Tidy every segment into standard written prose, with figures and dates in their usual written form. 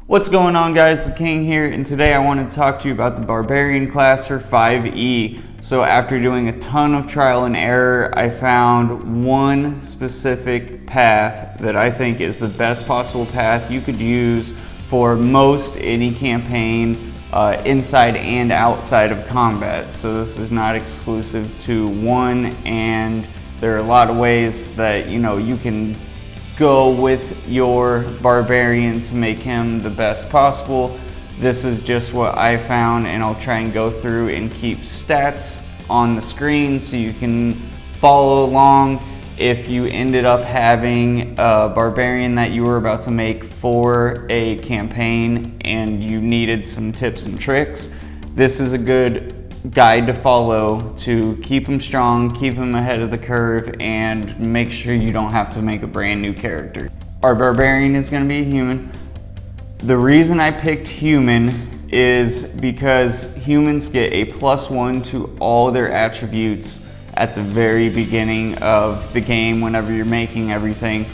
What's going on, guys? The King here, and today I want to talk to you about the Barbarian class for 5E. So after doing a ton of trial and error, I found one specific path that I think is the best possible path you could use for most any campaign inside and outside of combat. So this is not exclusive to one, and there are a lot of ways that you can go with your barbarian to make him the best possible. This is just what I found, and I'll try and go through and keep stats on the screen so you can follow along. If you ended up having a barbarian that you were about to make for a campaign and you needed some tips and tricks, this is a good guide to follow to keep him strong, keep him ahead of the curve, and make sure you don't have to make a brand new character. Our barbarian is going to be a human. The reason I picked human is because humans get a +1 to all their attributes at the very beginning of the game whenever you're making everything.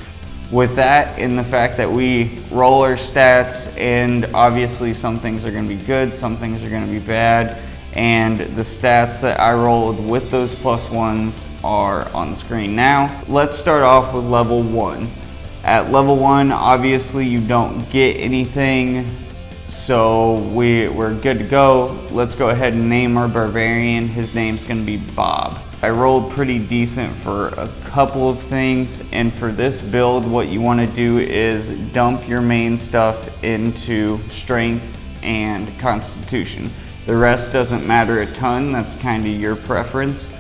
With that and the fact that we roll our stats, and obviously some things are going to be good, some things are going to be bad, and the stats that I rolled with those +1s are on the screen now. Let's start off with level 1. At level 1, obviously you don't get anything, so we're good to go. Let's go ahead and name our barbarian. His name's gonna be Bob. I rolled pretty decent for a couple of things, and for this build what you want to do is dump your main stuff into strength and constitution. The rest doesn't matter a ton, that's kind of your preference,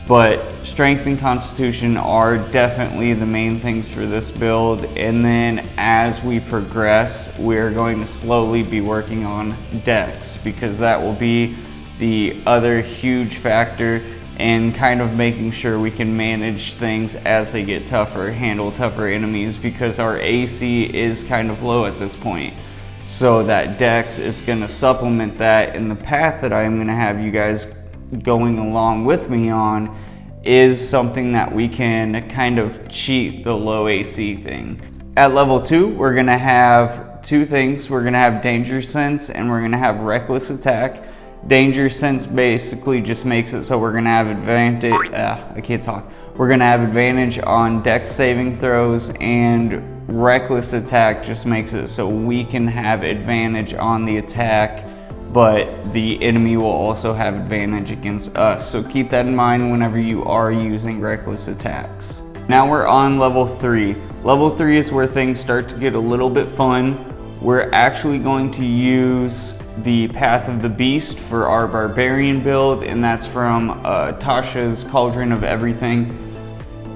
but strength and constitution are definitely the main things for this build. And then as we progress, we're going to slowly be working on dex, because that will be the other huge factor in kind of making sure we can manage things as they get tougher, handle tougher enemies, because our AC is kind of low at this point. So that dex is going to supplement that, and the path that I'm going to have you guys going along with me on is something that we can kind of cheat the low AC thing. At level 2, we're going to have two things. We're going to have danger sense and we're going to have reckless attack. Danger sense basically just makes it so we're going to have advantage. We're going to have advantage on dex saving throws, and reckless attack just makes it so we can have advantage on the attack, but the enemy will also have advantage against us. So keep that in mind whenever you are using reckless attacks. Now we're on level 3. Level 3 is where things start to get a little bit fun. We're actually going to use the Path of the Beast for our barbarian build, and that's from Tasha's Cauldron of Everything.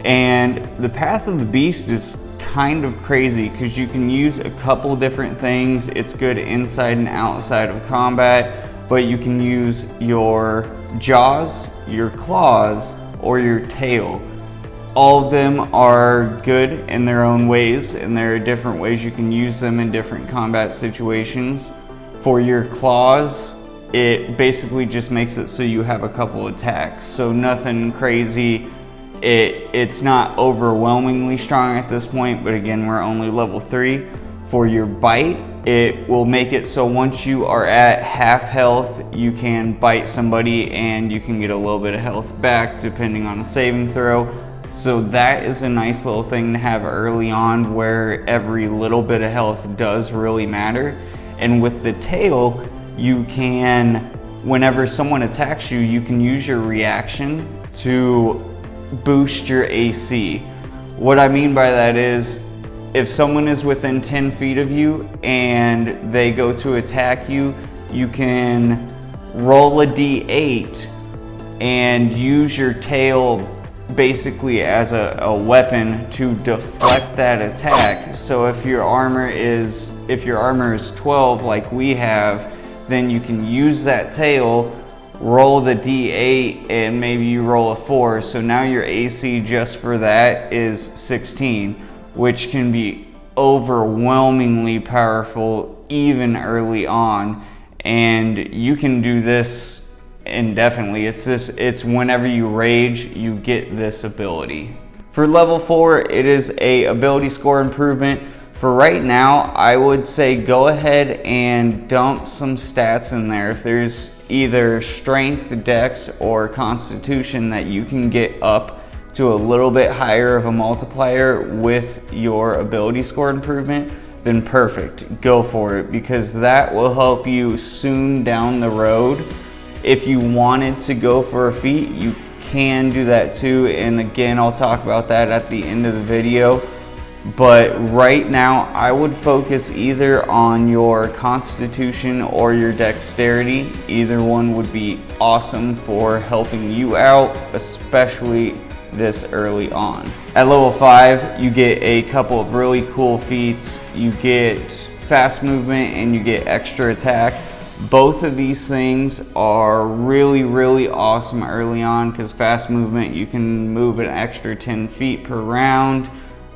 And the Path of the Beast is kind of crazy because you can use a couple different things. It's good inside and outside of combat, but you can use your jaws, your claws, or your tail. All of them are good in their own ways, and there are different ways you can use them in different combat situations. For your claws, it basically just makes it so you have a couple attacks, so nothing crazy. It's not overwhelmingly strong at this point, but again, we're only level 3. For your bite, it will make it so once you are at half health, you can bite somebody and you can get a little bit of health back depending on a saving throw. So that is a nice little thing to have early on, where every little bit of health does really matter. And with the tail, you can, whenever someone attacks you, you can use your reaction to boost your AC. What I mean by that is, if someone is within 10 feet of you and they go to attack you, you can roll a d8 and use your tail basically as a weapon to deflect that attack. So if your armor is 12 like we have, then you can use that tail, roll the d8, and maybe you roll a 4, so now your AC just for that is 16, which can be overwhelmingly powerful even early on. And you can do this indefinitely. It's whenever you rage, you get this ability. For level 4, it is a ability score improvement For right now, I would say go ahead and dump some stats in there. If there's either strength, dex, or constitution that you can get up to a little bit higher of a multiplier with your ability score improvement, then perfect, go for it, because that will help you soon down the road. If you wanted to go for a feat, you can do that too, and again, I'll talk about that at the end of the video. But right now, I would focus either on your constitution or your dexterity. Either one would be awesome for helping you out, especially this early on. At level 5, you get a couple of really cool feats. You get fast movement and you get extra attack. Both of these things are really awesome early on, because fast movement, you can move an extra 10 feet per round.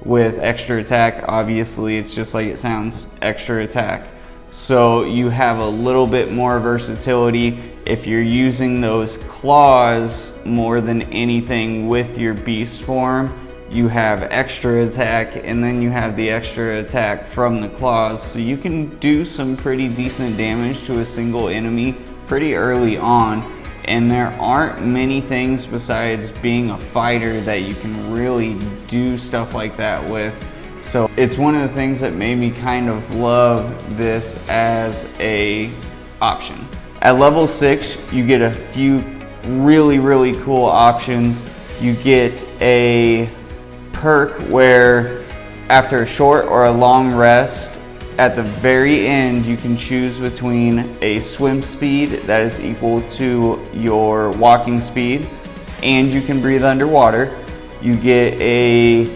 With extra attack, obviously it's just like it sounds, extra attack. So you have a little bit more versatility if you're using those claws more than anything with your beast form. You have extra attack, and then you have the extra attack from the claws, so you can do some pretty decent damage to a single enemy pretty early on. And there aren't many things besides being a fighter that you can really do stuff like that with. So it's one of the things that made me kind of love this as a option. At level 6, you get a few really cool options. You get a perk where after a short or a long rest, at the very end, you can choose between a swim speed that is equal to your walking speed, and you can breathe underwater. You get a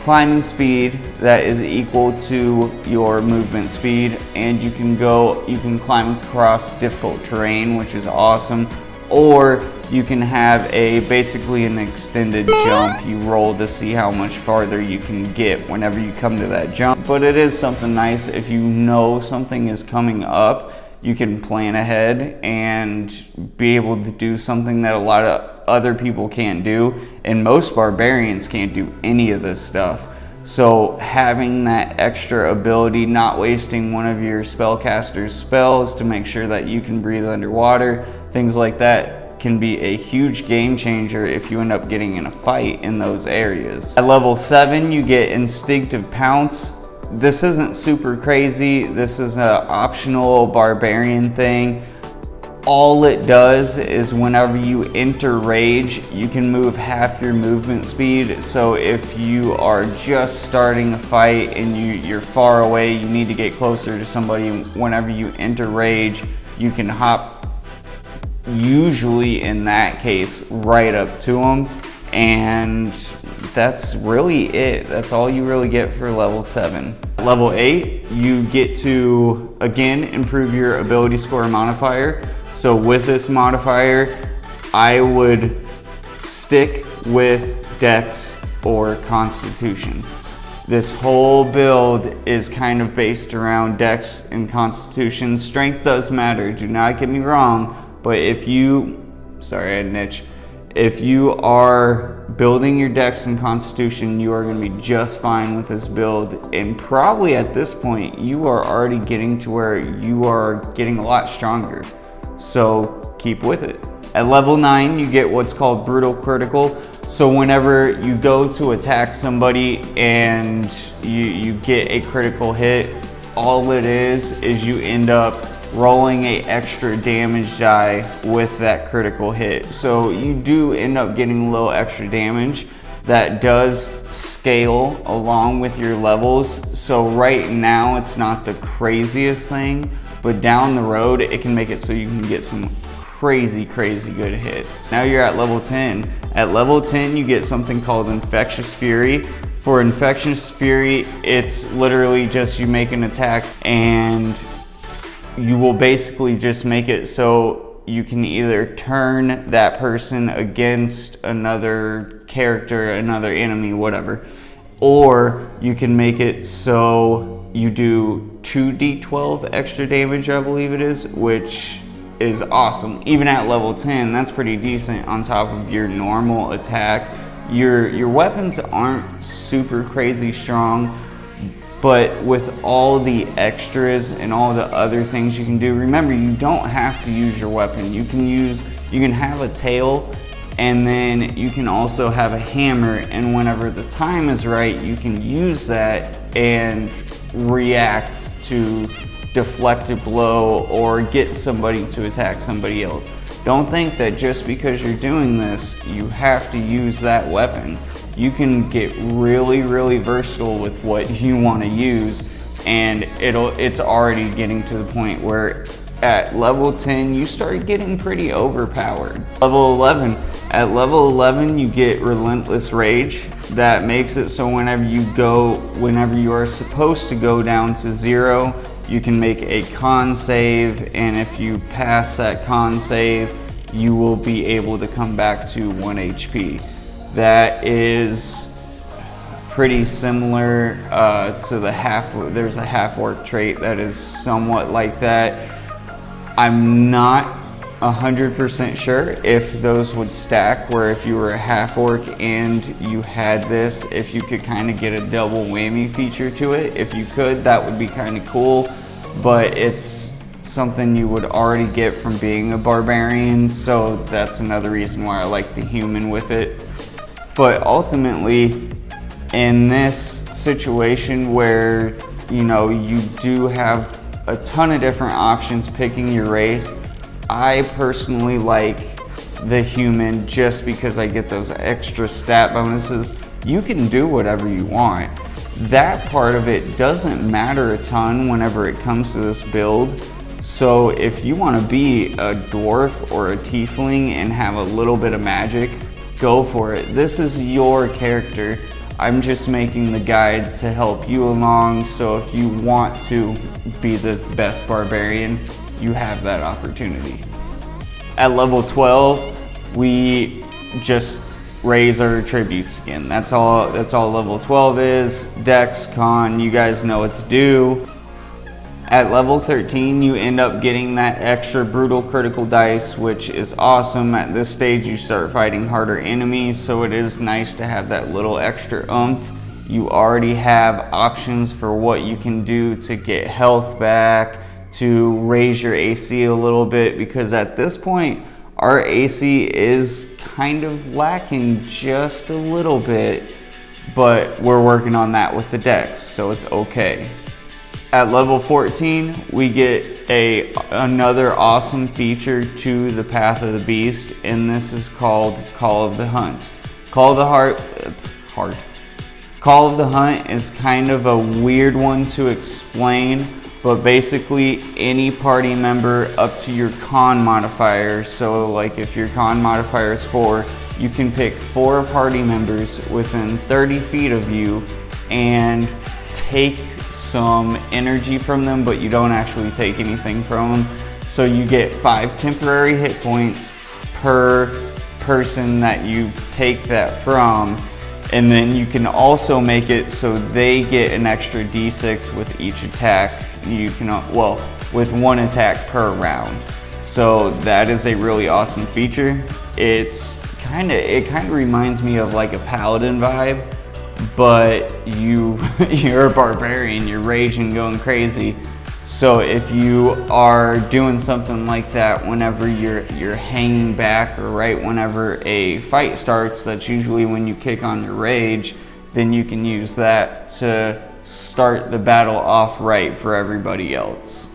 climbing speed that is equal to your movement speed, and you can climb across difficult terrain, which is awesome. Or you can have basically an extended jump. You roll to see how much farther you can get whenever you come to that jump. But it is something nice if you know something is coming up. You can plan ahead and be able to do something that a lot of other people can't do. And most barbarians can't do any of this stuff. So having that extra ability, not wasting one of your spellcaster's spells to make sure that you can breathe underwater, things like that can be a huge game changer if you end up getting in a fight in those areas. At level 7, you get Instinctive Pounce. This isn't super crazy. This is an optional barbarian thing. All it does is whenever you enter rage, you can move half your movement speed. So if you are just starting a fight and you're far away, you need to get closer to somebody, whenever you enter rage, you can hop, usually in that case, right up to them. And that's really it. That's all you really get for level 7. At level 8, you get to, again, improve your ability score modifier. So with this modifier, I would stick with Dex or Constitution. This whole build is kind of based around Dex and Constitution. Strength does matter, do not get me wrong, but if you, sorry I had an itch. If you are building your Dex and Constitution, you are going to be just fine with this build. And probably at this point, you are already getting to where you are getting a lot stronger. So keep with it. At level 9, you get what's called Brutal Critical. So whenever you go to attack somebody and you get a critical hit, all it is you end up rolling a extra damage die with that critical hit. So you do end up getting a little extra damage that does scale along with your levels. So right now it's not the craziest thing, but down the road it can make it so you can get some crazy good hits. Now you're at level 10. At level 10 you get something called Infectious Fury. For Infectious Fury, it's literally just you make an attack and you will basically just make it so you can either turn that person against another character, another enemy, whatever, or you can make it so you do 2d12 extra damage, I believe it is, which is awesome. Even at level 10, that's pretty decent on top of your normal attack. Your weapons aren't super crazy strong, But with all the extras and all the other things you can do, remember, you don't have to use your weapon. You can have a tail, and then you can also have a hammer, and whenever the time is right, you can use that and react to deflect a blow or get somebody to attack somebody else. Don't think that just because you're doing this, you have to use that weapon. You can get really, really versatile with what you want to use, and it's already getting to the point where at level 10, you start getting pretty overpowered. Level 11. At level 11, you get Relentless Rage. That makes it so whenever you are supposed to go down to 0, you can make a con save, and if you pass that con save, you will be able to come back to 1 HP. That is pretty similar to there's a half-orc trait that is somewhat like that. I'm not 100% sure if those would stack, where if you were a half-orc and you had this, if you could kind of get a double whammy feature to it. If you could, that would be kind of cool, but it's something you would already get from being a barbarian, so that's another reason why I like the human with it. But ultimately, in this situation where, you do have a ton of different options picking your race, I personally like the human just because I get those extra stat bonuses. You can do whatever you want. That part of it doesn't matter a ton whenever it comes to this build. So if you want to be a dwarf or a tiefling and have a little bit of magic, go for it. This is your character. I'm just making the guide to help you along, so if you want to be the best barbarian, you have that opportunity. At level 12, we just raise our attributes again. That's all level 12 is. Dex, con, you guys know what to do. At level 13, you end up getting that extra brutal critical dice, which is awesome. At this stage, you start fighting harder enemies, so it is nice to have that little extra oomph. You already have options for what you can do to get health back, to raise your AC a little bit, because at this point, our AC is kind of lacking just a little bit, but we're working on that with the dex, so it's okay. At level 14, we get another awesome feature to the Path of the Beast, and this is called Call of the Hunt. Call of the Hunt is kind of a weird one to explain, but basically any party member up to your con modifier, so like if your con modifier is 4, you can pick 4 party members within 30 feet of you and take some energy from them, but you don't actually take anything from them. So you get 5 temporary hit points per person that you take that from, and then you can also make it so they get an extra d6 with each attack. You can, with 1 attack per round. So that is a really awesome feature. It kind of reminds me of like a paladin vibe, but you're a barbarian, you're raging, going crazy. So if you are doing something like that whenever you're hanging back, or right whenever a fight starts, that's usually when you kick on your rage, then you can use that to start the battle off right for everybody else.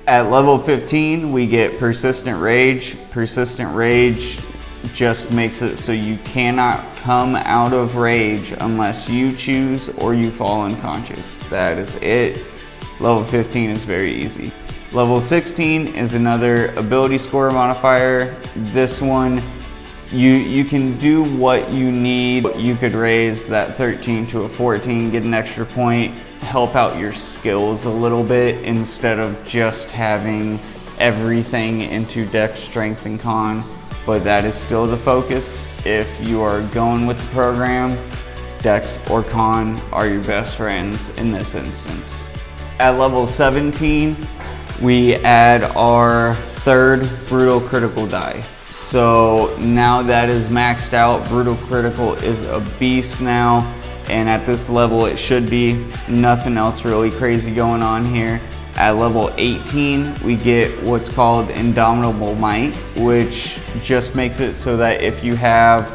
At level 15, we get Persistent Rage. Persistent Rage just makes it so you cannot come out of rage unless you choose or you fall unconscious. That is it. Level 15 is very easy. Level 16 is another ability score modifier. This one, you can do what you need. You could raise that 13 to a 14, get an extra point, help out your skills a little bit instead of just having everything into dex, strength, and con. But that is still the focus. If you are going with the program, dex or con are your best friends in this instance. At level 17, we add our 3rd brutal critical die. So now that is maxed out, brutal critical is a beast now. and at this level it should be. Nothing else really crazy going on here. At level 18, we get what's called Indomitable Might, which just makes it so that if you have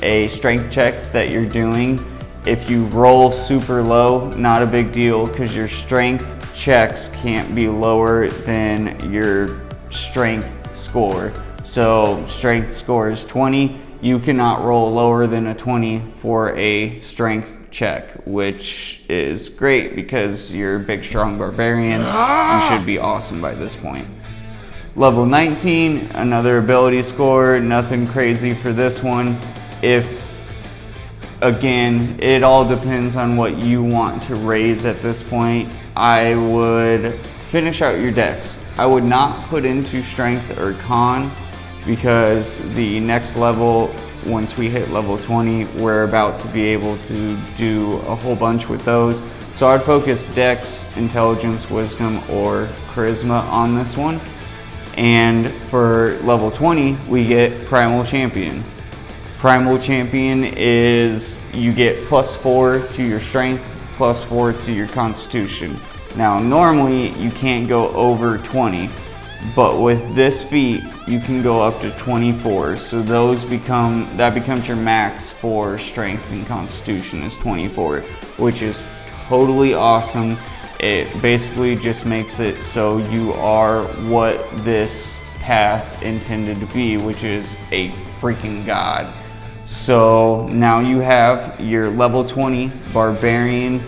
a strength check that you're doing, if you roll super low, not a big deal, because your strength checks can't be lower than your strength score. So strength score is 20. You cannot roll lower than a 20 for a strength check, which is great because you're a big, strong barbarian. You should be awesome by this point. Level 19, another ability score, nothing crazy for this one. Again, it all depends on what you want to raise at this point. I would finish out your dex. I would not put into strength or con, because the next level, once we hit level 20, we're about to be able to do a whole bunch with those. So I'd focus dex, intelligence, wisdom, or charisma on this one. And for level 20, we get Primal Champion. Primal Champion is, you get +4 to your strength, +4 to your constitution. Now normally you can't go over 20, but with this feat you can go up to 24. So that becomes your max for strength and constitution is 24, which is totally awesome. It basically just makes it so you are what this path intended to be, which is a freaking god. So now you have your level 20 Barbarian,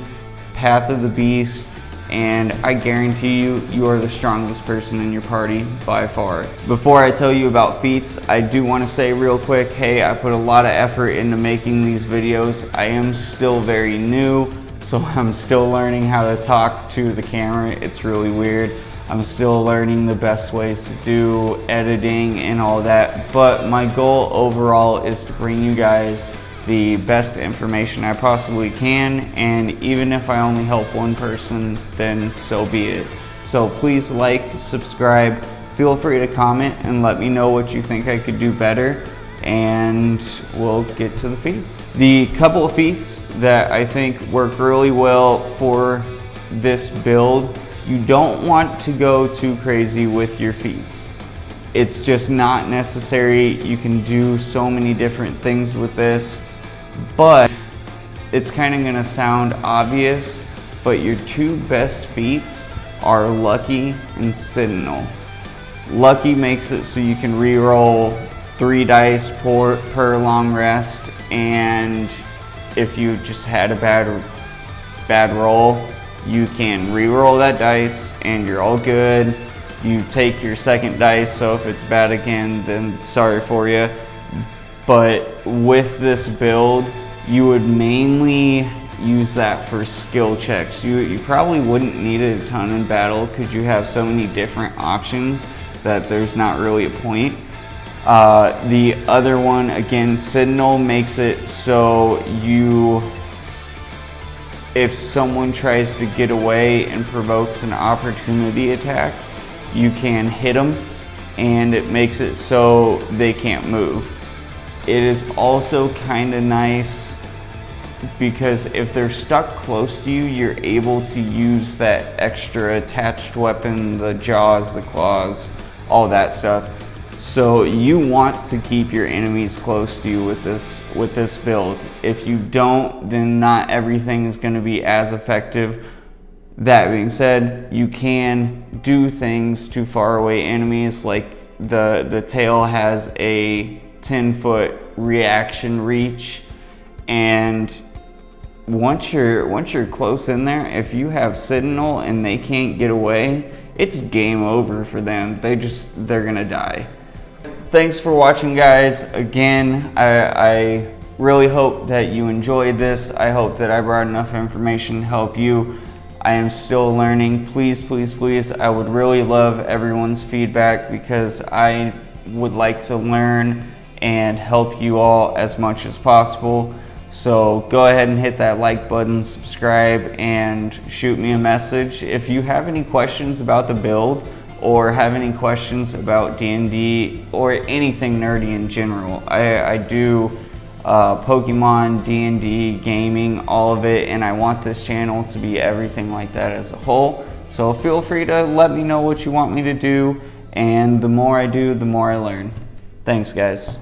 Path of the Beast, and I guarantee you, you are the strongest person in your party by far. Before I tell you about feats, I do want to say real quick, hey, I put a lot of effort into making these videos. I am still very new, so I'm still learning how to talk to the camera. It's really weird. I'm still learning the best ways to do editing and all that, but my goal overall is to bring you guys the best information I possibly can, and even if I only help one person, then so be it. So please like, subscribe, feel free to comment and let me know what you think I could do better, and we'll get to the feats. The couple of feats that I think work really well for this build, you don't want to go too crazy with your feats. It's just not necessary. You can do so many different things with this, but it's kind of gonna sound obvious, but your two best feats are Lucky and Sentinel. Lucky makes it so you can re-roll 3 dice per long rest, and if you just had a bad roll, you can re-roll that dice and you're all good. You take your second dice, so if it's bad again, then sorry for you. But with this build, you would mainly use that for skill checks. You probably wouldn't need it a ton in battle because you have so many different options that there's not really a point. The other one, again, Sentinel makes it so if someone tries to get away and provokes an opportunity attack, you can hit them, and it makes it so they can't move. It is also kind of nice because if they're stuck close to you, you're able to use that extra attached weapon, the jaws, the claws, all that stuff. So you want to keep your enemies close to you with this build. If you don't, then not everything is going to be as effective. That being said, you can do things to far away enemies, like the tail has a 10-foot reaction reach, and once you're close in there, if you have Sentinel and they can't get away, it's game over for them. They're gonna die. Thanks for watching, guys. Again, I really hope that you enjoyed this. I hope that I brought enough information to help you. I am still learning. Please, please, please, I would really love everyone's feedback because I would like to learn and help you all as much as possible. So go ahead and hit that like button, subscribe, and shoot me a message. If you have any questions about the build or have any questions about D&D or anything nerdy in general, I do Pokemon, D&D, gaming, all of it, and I want this channel to be everything like that as a whole. So feel free to let me know what you want me to do, and the more I do, the more I learn. Thanks, guys.